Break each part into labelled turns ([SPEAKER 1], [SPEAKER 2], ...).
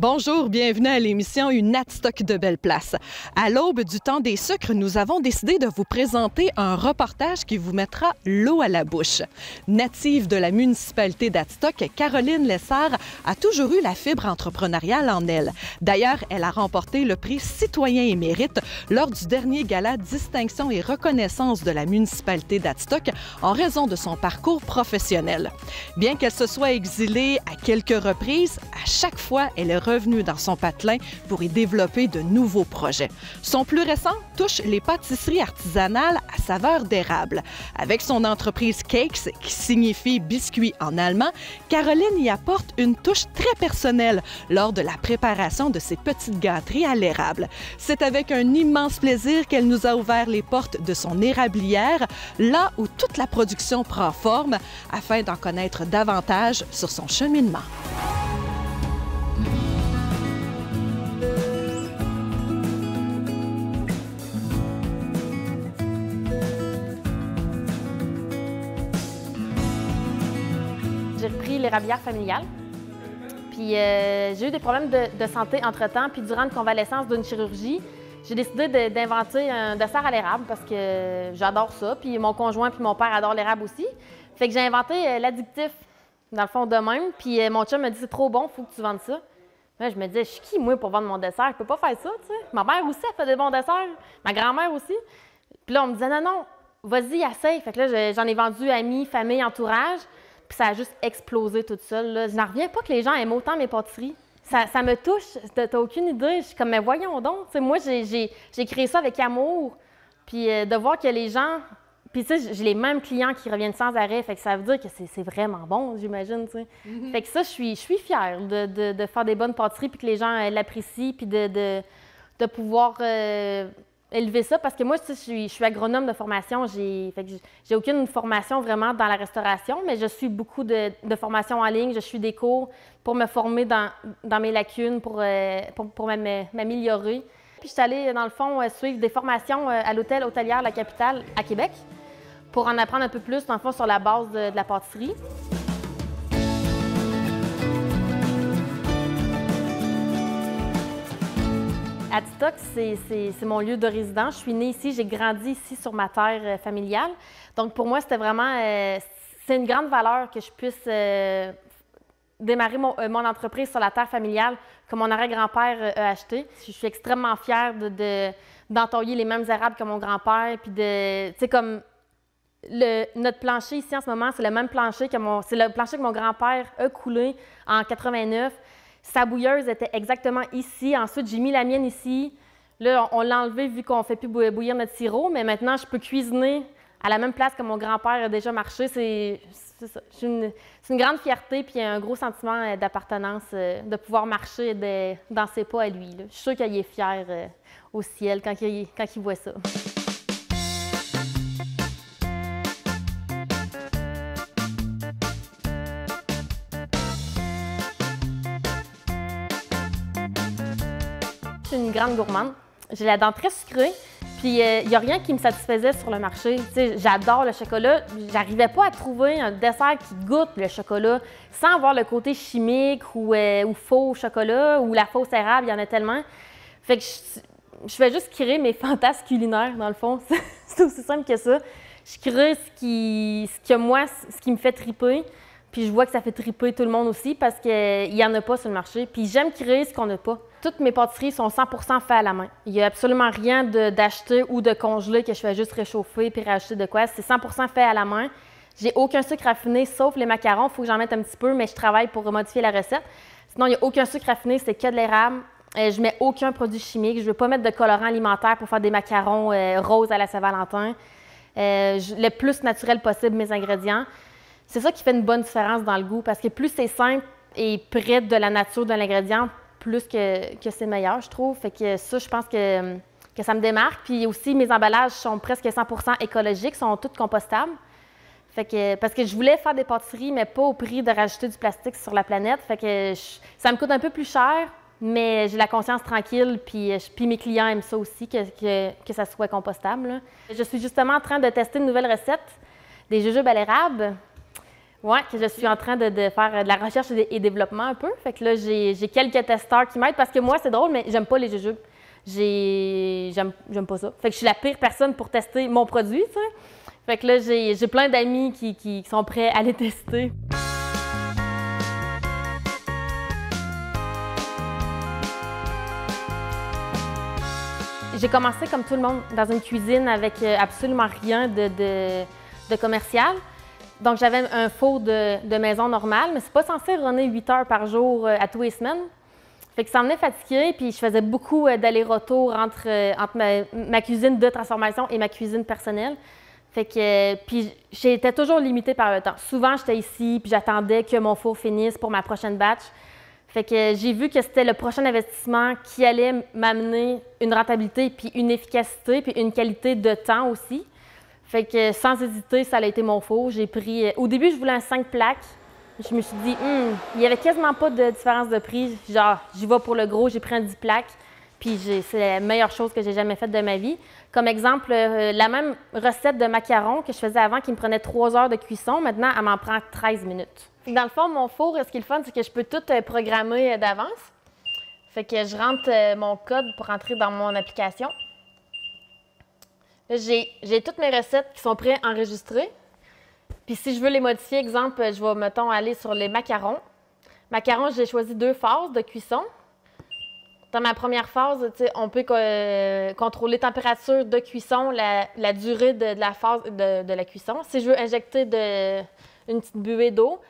[SPEAKER 1] Bonjour, bienvenue à l'émission Une Adstock de belle place. À l'aube du temps des sucres, nous avons décidé de vous présenter un reportage qui vous mettra l'eau à la bouche. Native de la municipalité d'Adstock, Caroline Lessard a toujours eu la fibre entrepreneuriale en elle. D'ailleurs, elle a remporté le prix Citoyen et Mérite lors du dernier gala Distinction et reconnaissance de la municipalité d'Adstock en raison de son parcours professionnel. Bien qu'elle se soit exilée à quelques reprises, à chaque fois, elle est revenue dans son patelin pour y développer de nouveaux projets. Son plus récent touche les pâtisseries artisanales à saveur d'érable. Avec son entreprise Cakes, qui signifie biscuit en allemand, Caroline y apporte une touche très personnelle lors de la préparation de ses petites gâteries à l'érable. C'est avec un immense plaisir qu'elle nous a ouvert les portes de son érablière, là où toute la production prend forme, afin d'en connaître davantage sur son cheminement.
[SPEAKER 2] J'ai repris l'érablière familiale. Puis j'ai eu des problèmes de santé entre-temps. Puis durant une convalescence d'une chirurgie, j'ai décidé d'inventer un dessert à l'érable parce que j'adore ça. Puis mon conjoint puis mon père adorent l'érable aussi. Fait que j'ai inventé l'addictif, dans le fond, de même. Puis mon chum m'a dit « c'est trop bon, il faut que tu vendes ça ». Là, je me disais « je suis qui, moi, pour vendre mon dessert? Je peux pas faire ça, tu sais. » Ma mère aussi, elle fait des bons desserts. Ma grand-mère aussi. Puis là, on me disait « non, non, vas-y, essaye ». Fait que là, j'en ai vendu amis, famille, entourage. Puis ça a juste explosé toute seule. Là. Je n'en reviens pas que les gens aiment autant mes pâtisseries. Ça me touche. T'as aucune idée. Je suis comme, mais voyons donc. T'sais, moi, j'ai créé ça avec amour. Puis de voir que les gens... Puis tu sais, j'ai les mêmes clients qui reviennent sans arrêt. Fait que ça veut dire que c'est vraiment bon, j'imagine. Fait que ça, je suis fière de faire des bonnes pâtisseries puis que les gens l'apprécient puis de pouvoir... élever ça parce que moi, je suis agronome de formation. J'ai aucune formation vraiment dans la restauration, mais je suis beaucoup de formations en ligne. Je suis des cours pour me former dans mes lacunes, pour m'améliorer. Puis je suis allée, dans le fond, suivre des formations à l'hôtel hôtelière La Capitale à Québec pour en apprendre un peu plus, dans le fond, sur la base de la pâtisserie. Adstock, c'est mon lieu de résidence. Je suis née ici, j'ai grandi ici sur ma terre familiale. Donc pour moi, c'était vraiment... c'est une grande valeur que je puisse démarrer mon entreprise sur la terre familiale que mon arrière-grand-père a acheté. Je suis extrêmement fière d'entailler les mêmes érables que mon grand-père. Puis tu sais, comme notre plancher ici en ce moment, c'est le même plancher que mon grand-père a coulé en 89. Sa bouilleuse était exactement ici. Ensuite, j'ai mis la mienne ici. Là, on l'a enlevé vu qu'on ne fait plus bouillir notre sirop, mais maintenant, je peux cuisiner à la même place que mon grand-père a déjà marché. C'est ça. C'est une grande fierté puis un gros sentiment d'appartenance de pouvoir marcher dans ses pas à lui. Là. Je suis sûre qu'il est fier au ciel quand il voit ça. Je suis une grande gourmande. J'ai la dent très sucrée, puis il n'y a rien qui me satisfaisait sur le marché. J'adore le chocolat. J'arrivais pas à trouver un dessert qui goûte le chocolat sans avoir le côté chimique ou faux chocolat ou la fausse érable, il y en a tellement. Fait que je fais juste créer mes fantasmes culinaires, dans le fond. C'est aussi simple que ça. Je crée ce qui me fait triper. Puis je vois que ça fait triper tout le monde aussi parce qu'il n'y en a pas sur le marché. Puis j'aime créer ce qu'on n'a pas. Toutes mes pâtisseries sont 100% faites à la main. Il n'y a absolument rien d'acheter ou de congeler que je fais juste réchauffer puis rajouter de quoi. C'est 100% fait à la main. J'ai aucun sucre raffiné sauf les macarons. Il faut que j'en mette un petit peu, mais je travaille pour modifier la recette. Sinon, il n'y a aucun sucre raffiné, c'est que de l'érable. Je mets aucun produit chimique. Je ne veux pas mettre de colorant alimentaire pour faire des macarons roses à la Saint-Valentin. Le plus naturel possible, mes ingrédients. C'est ça qui fait une bonne différence dans le goût parce que plus c'est simple et près de la nature de l'ingrédient, plus que c'est meilleur, je trouve. Fait que ça, je pense que ça me démarque. Puis aussi, mes emballages sont presque 100% écologiques, sont tous compostables. Fait que, parce que je voulais faire des pâtisseries, mais pas au prix de rajouter du plastique sur la planète. Fait que ça me coûte un peu plus cher, mais j'ai la conscience tranquille. Puis mes clients aiment ça aussi, que ça soit compostable. Là. Je suis justement en train de tester une nouvelle recette, des jujubes à l'érable. Oui, que je suis en train de faire de la recherche et développement un peu. Fait que là, j'ai quelques testeurs qui m'aident parce que moi, c'est drôle, mais j'aime pas les jujubes. J'aime pas ça. Fait que je suis la pire personne pour tester mon produit, tu sais. Fait que là, j'ai plein d'amis qui sont prêts à les tester. J'ai commencé comme tout le monde dans une cuisine avec absolument rien de commercial. Donc, j'avais un four de maison normale, mais c'est pas censé runner 8 heures par jour à tous les semaines. Fait que ça m'emmenait fatiguée, puis je faisais beaucoup d'allers-retours entre ma cuisine de transformation et ma cuisine personnelle. Fait que, puis j'étais toujours limitée par le temps. Souvent, j'étais ici, puis j'attendais que mon four finisse pour ma prochaine batch. Fait que j'ai vu que c'était le prochain investissement qui allait m'amener une rentabilité, puis une efficacité, puis une qualité de temps aussi. Fait que sans hésiter, ça a été mon four. J'ai pris... Au début, je voulais un 5 plaques. Je me suis dit, il n'y avait quasiment pas de différence de prix. Genre, j'y vais pour le gros, j'ai pris un 10 plaques. Puis c'est la meilleure chose que j'ai jamais faite de ma vie. Comme exemple, la même recette de macarons que je faisais avant qui me prenait 3 heures de cuisson, maintenant, elle m'en prend 13 minutes. Dans le fond, mon four, ce qui est le fun, c'est que je peux tout programmer d'avance. Fait que je rentre mon code pour entrer dans mon application. J'ai toutes mes recettes qui sont pré-enregistrées. Puis si je veux les modifier, exemple, je vais, mettons, aller sur les macarons. Macarons, j'ai choisi 2 phases de cuisson. Dans ma première phase, on peut contrôler température de cuisson, la durée de la phase de la cuisson. Si je veux injecter une petite buée d'eau,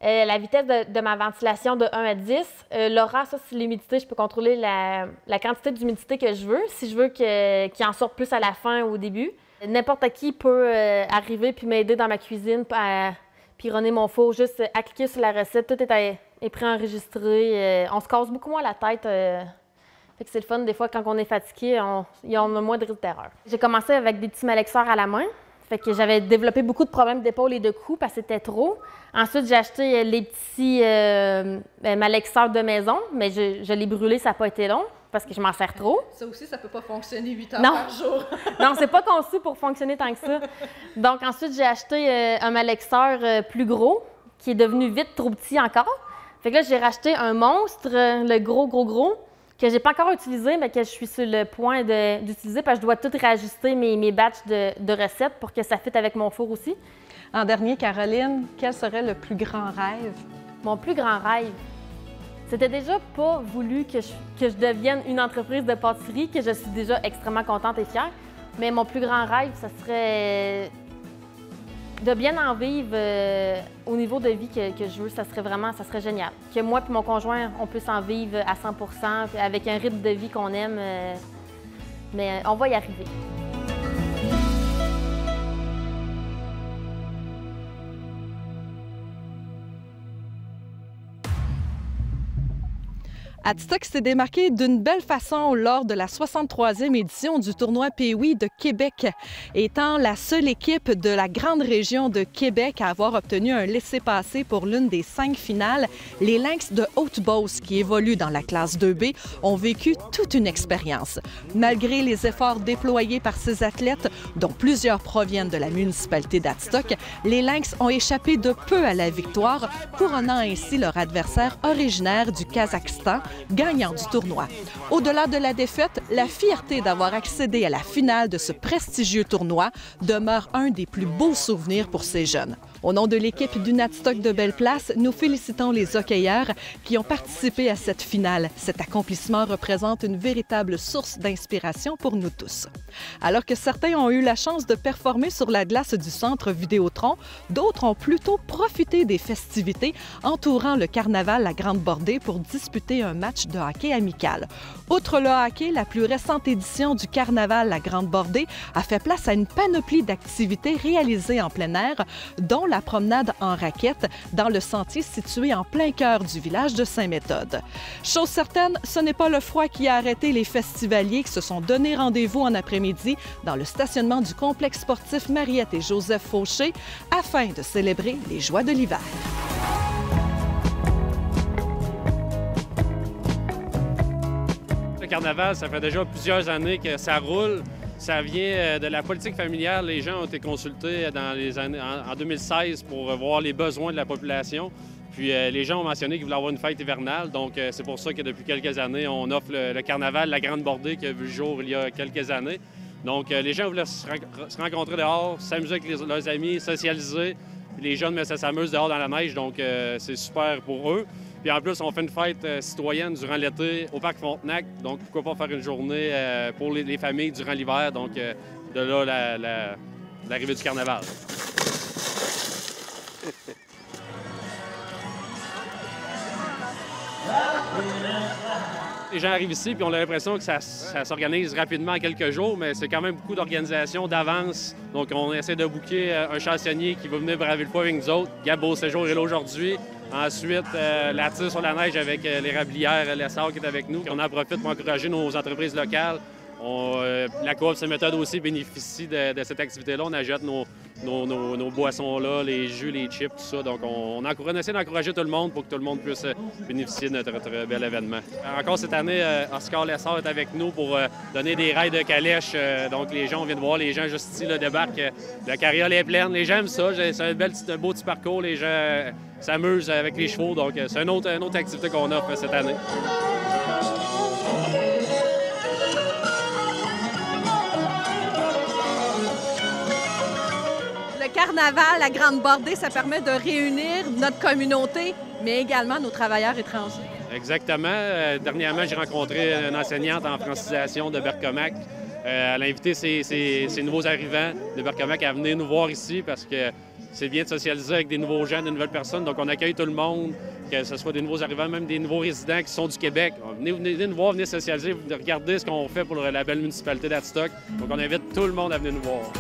[SPEAKER 2] la vitesse de ma ventilation de 1 à 10. L'aura, ça, c'est l'humidité. Je peux contrôler la quantité d'humidité que je veux, si je veux qu'il en sorte plus à la fin ou au début. N'importe qui peut arriver puis m'aider dans ma cuisine puis runner mon four, juste à cliquer sur la recette. Tout est préenregistré. On se casse beaucoup moins la tête. Fait que c'est le fun, des fois, quand on est fatigué, il y a moins de risque d'erreur. J'ai commencé avec des petits malaxeurs à la main. Fait que j'avais développé beaucoup de problèmes d'épaule et de cou parce que c'était trop. Ensuite, j'ai acheté les petits malaxeurs de maison, mais je l'ai brûlé, ça n'a pas été long parce que je m'en sers trop.
[SPEAKER 1] Ça aussi, ça ne peut pas fonctionner 8 heures par jour.
[SPEAKER 2] Non, c'est pas conçu pour fonctionner tant que ça. Donc ensuite, j'ai acheté un malaxeur plus gros qui est devenu vite trop petit encore. Fait que là, j'ai racheté un monstre, le gros, que j'ai pas encore utilisé, mais que je suis sur le point d'utiliser parce que je dois tout réajuster mes batchs de recettes pour que ça fitte avec mon four aussi.
[SPEAKER 1] En dernier, Caroline, quel serait le plus grand rêve?
[SPEAKER 2] Mon plus grand rêve? C'était déjà pas voulu que je devienne une entreprise de pâtisserie, que je suis déjà extrêmement contente et fière. Mais mon plus grand rêve, ce serait de bien en vivre au niveau de vie que je veux. Ça serait génial. Que moi et mon conjoint, on puisse en vivre à 100% avec un rythme de vie qu'on aime. Mais on va y arriver.
[SPEAKER 1] Adstock s'est démarqué d'une belle façon lors de la 63e édition du tournoi Pee-Wee de Québec, étant la seule équipe de la grande région de Québec à avoir obtenu un laissez-passer pour l'une des 5 finales. Les Lynx de Haute-Beauce, qui évoluent dans la classe 2B, ont vécu toute une expérience. Malgré les efforts déployés par ces athlètes, dont plusieurs proviennent de la municipalité d'Adstock, les Lynx ont échappé de peu à la victoire, couronnant ainsi leur adversaire originaire du Kazakhstan, gagnant du tournoi. Au-delà de la défaite, la fierté d'avoir accédé à la finale de ce prestigieux tournoi demeure un des plus beaux souvenirs pour ces jeunes. Au nom de l'équipe du Adstock de Belle-Place, nous félicitons les hockeyeurs qui ont participé à cette finale. Cet accomplissement représente une véritable source d'inspiration pour nous tous. Alors que certains ont eu la chance de performer sur la glace du centre Vidéotron, d'autres ont plutôt profité des festivités entourant le carnaval La Grande Bordée pour disputer un match de hockey amical. Outre le hockey, la plus récente édition du carnaval La Grande Bordée a fait place à une panoplie d'activités réalisées en plein air, dont la promenade en raquette dans le sentier situé en plein cœur du village de Saint-Méthode. Chose certaine, ce n'est pas le froid qui a arrêté les festivaliers qui se sont donné rendez-vous en après-midi dans le stationnement du complexe sportif Mariette et Joseph Fauché afin de célébrer les joies de l'hiver.
[SPEAKER 3] Le carnaval, ça fait déjà plusieurs années que ça roule. Ça vient de la politique familiale. Les gens ont été consultés en 2016 pour voir les besoins de la population. Puis les gens ont mentionné qu'ils voulaient avoir une fête hivernale. Donc c'est pour ça que depuis quelques années, on offre le carnaval, la Grande Bordée qui a vu le jour il y a quelques années. Donc les gens voulaient se rencontrer dehors, s'amuser avec leurs amis, socialiser. Puis les jeunes s'amusent dehors dans la neige, donc c'est super pour eux. Puis en plus, on fait une fête citoyenne durant l'été au Parc Frontenac. Donc, pourquoi pas faire une journée pour les familles durant l'hiver. Donc, de là, l'arrivée du carnaval. Les gens arrivent ici, puis on a l'impression que ça s'organise rapidement en quelques jours, mais c'est quand même beaucoup d'organisation d'avance. Donc, on essaie de booker un chansonnier qui va venir braver le feu avec nous autres. Gab Beauséjour est là aujourd'hui. Ensuite, la tire sur la neige avec l'érablière Lessard qui est avec nous. On en profite pour encourager nos entreprises locales. La coop Ces Méthodes aussi bénéficie de cette activité-là. On achète nos boissons-là, les jus, les chips, tout ça. Donc, on essaie d'encourager tout le monde pour que tout le monde puisse bénéficier de notre bel événement. Encore cette année, Oscar Lessard est avec nous pour donner des rails de calèche. Donc, les gens, on vient de voir, les gens juste ici débarquent. La carriole est pleine. Les gens aiment ça. C'est un beau petit parcours. Les gens s'amusent avec les chevaux. Donc, c'est une autre activité qu'on offre cette année.
[SPEAKER 1] Le carnaval, la Grande Bordée, ça permet de réunir notre communauté, mais également nos travailleurs étrangers.
[SPEAKER 3] Exactement. Dernièrement, j'ai rencontré une enseignante en francisation de Bercomac. Elle a invité ses nouveaux arrivants de Bercomac à venir nous voir ici parce que c'est bien de socialiser avec des nouveaux gens, des nouvelles personnes. Donc, on accueille tout le monde, que ce soit des nouveaux arrivants, même des nouveaux résidents qui sont du Québec. Venez nous voir, venez socialiser, regardez ce qu'on fait pour la belle municipalité d'Adstock. Donc, on invite tout le monde à venir nous voir.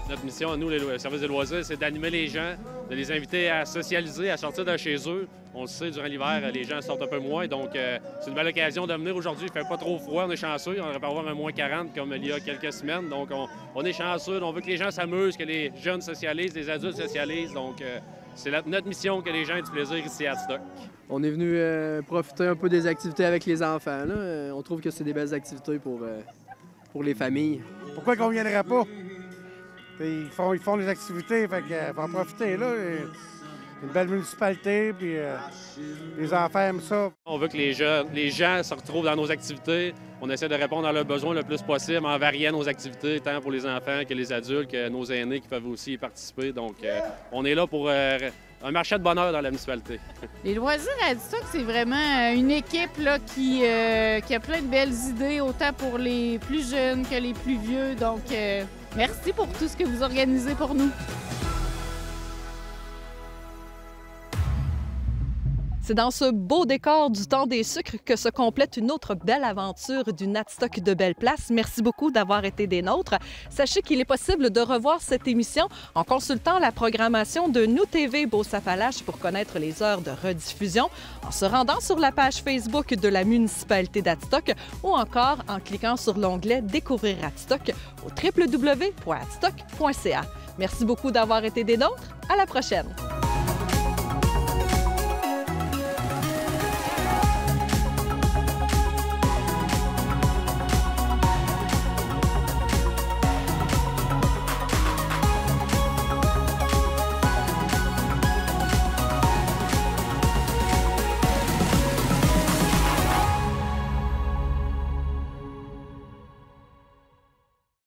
[SPEAKER 3] Notre mission à nous, le service des loisirs, c'est d'animer les gens, de les inviter à socialiser, à sortir de chez eux. On le sait, durant l'hiver, les gens sortent un peu moins, donc c'est une belle occasion de venir aujourd'hui. Il ne fait pas trop froid, on est chanceux. On aurait pu avoir un moins 40 comme il y a quelques semaines, donc on est chanceux. On veut que les gens s'amusent, que les jeunes socialisent, les adultes socialisent. Donc c'est notre mission que les gens aient du plaisir ici à Adstock.
[SPEAKER 4] On est venu profiter un peu des activités avec les enfants. Là. On trouve que c'est des belles activités pour les familles.
[SPEAKER 5] Pourquoi qu'on ne viendrait pas? Ils font des activités, fait qu'il faut en profiter là. Une belle municipalité, puis les enfants aiment ça.
[SPEAKER 3] On veut que les gens se retrouvent dans nos activités. On essaie de répondre à leurs besoins le plus possible en variant nos activités, tant pour les enfants que les adultes, que nos aînés qui peuvent aussi y participer. Donc, on est là pour un marché de bonheur dans la municipalité.
[SPEAKER 6] Les loisirs à Adstock, c'est vraiment une équipe là, qui a plein de belles idées, autant pour les plus jeunes que les plus vieux. Donc, merci pour tout ce que vous organisez pour nous.
[SPEAKER 1] C'est dans ce beau décor du temps des sucres que se complète une autre belle aventure du Adstock de Belle Place. Merci beaucoup d'avoir été des nôtres. Sachez qu'il est possible de revoir cette émission en consultant la programmation de Nous TV Beauce-Appalaches pour connaître les heures de rediffusion, en se rendant sur la page Facebook de la municipalité d'Adstock ou encore en cliquant sur l'onglet Découvrir Adstock au www.adstock.ca. Merci beaucoup d'avoir été des nôtres. À la prochaine!